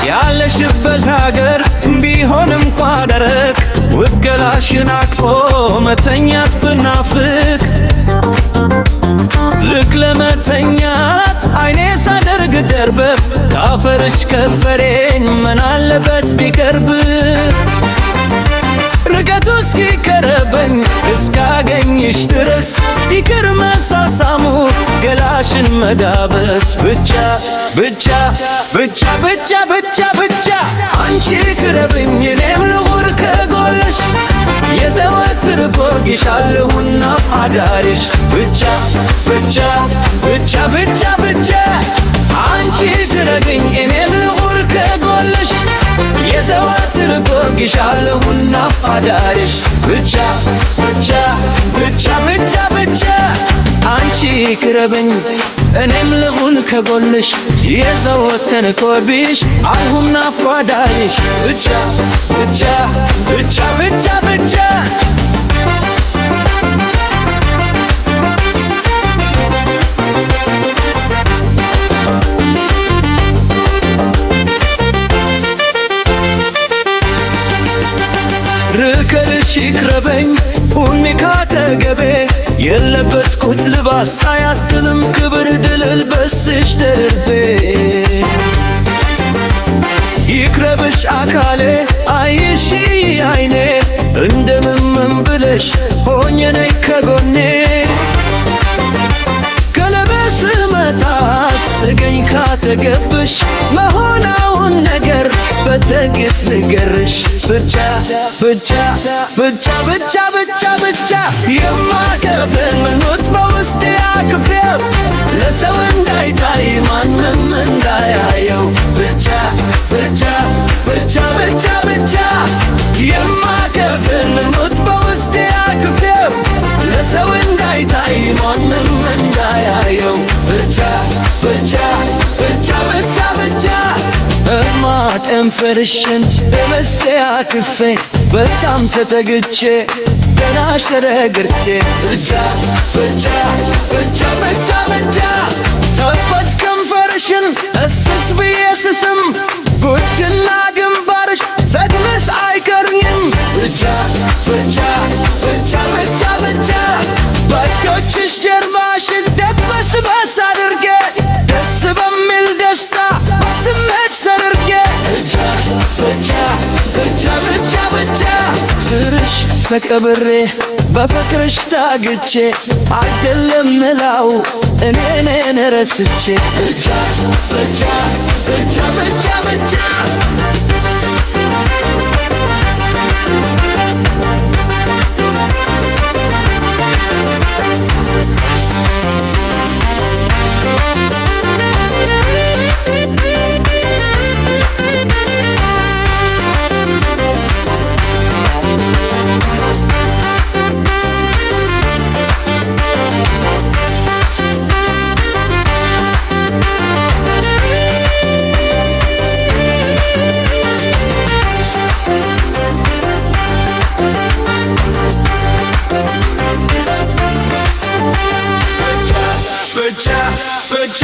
ያለሽበት ሀገር ቢሆንም ቋደረክ ውገላሽን አቅፎ መተኛት ብናፍቅ ልክ ለመተኛት አይኔ ሳደርግ ደርበብ ካፈርሽ ከንፈሬን ምናለበት ቢቀርብ ርቀቱ እስኪቀረበኝ እስካገኝሽ ድረስ ይቅር መሳሳሙ ገላሽን መዳበስ ብቻ ብቻ ብቻ ብቻ ብቻ ብቻ አንቺ ቅረብኝ እኔም ልሁን ከጎንሽ የዘወትር ጎርጊሻለሁና አዳሪሽ ብቻ ብቻ ብቻ ብቻ ብቻ አንቺ ቅረብኝ እኔም ልሁን ከጎንሽ የዘወትር ጎርጊሻለሁና አዳሪሽ ብቻ ብቻ ብቻ ብቻ ብቻ አንቺ ቅረብኝ እኔም ልሁን ከጎንሽ የዘወትር ጎርቢሽ አሁን ናፍቆ አዳሪሽ ብቻ ብቻ ብቻ ብቻ ብቻ ርከልሽ ይቅረበኝ ሁኒ ካጠገቤ የለበስኩት ልባስ ሳያስጥልም ክብር ድል ልበስሽ ደርቤ ይቅረብሽ አካሌ አይሽ አይኔ እንደምንም ብለሽ ሆኜ ነይ ከጎኔ ከለበስ መጣ ስገኝ ካጠገብሽ መሆናውን ነገር በጥቂት ንገርሽ ብቻ ብቻ ብቻ ብቻ ብቻ ብቻ የማከብር ምኞት በውስጤ አክፌው ለሰው እንዳይታይ ማንም እንዳያየው ብቻ ብቻ ብቻ ብቻ ብቻ የማከብር ምኞት በውስጤ አክፌው ለሰው እንዳይታይ ማንም እንዳያየው ብቻ ብቻ ብቻ ብቻ ብቻ እማጠንፈርሽን በመስቴ አክፌ በጣም ተጠግቼ ገናሽ ተረግርቼ ብቻ ብቻ ብቻ ብቻ ብቻ ተፈች ከንፈርሽን እስስ ብዬ ስስም ጉድና ግንባርሽ ዘግምስ አይቀርኝም ብቻ ብቻ ብቻ ብቻ ብቻ ባኮችሽ ጀርባሽን ደበስበስ አድርጌ ደስ በሚል ደስታ ስሜት ሰርጌ ብቻ ብቻ ብቻ ብቻ ብቻ ስርሽ ተቀብሬ በፍቅርሽ ታግቼ አይደለም ምላው እኔን ረስቼ ብቻ ብቻ ብቻ ብቻ ብቻ ብቻ ብቻ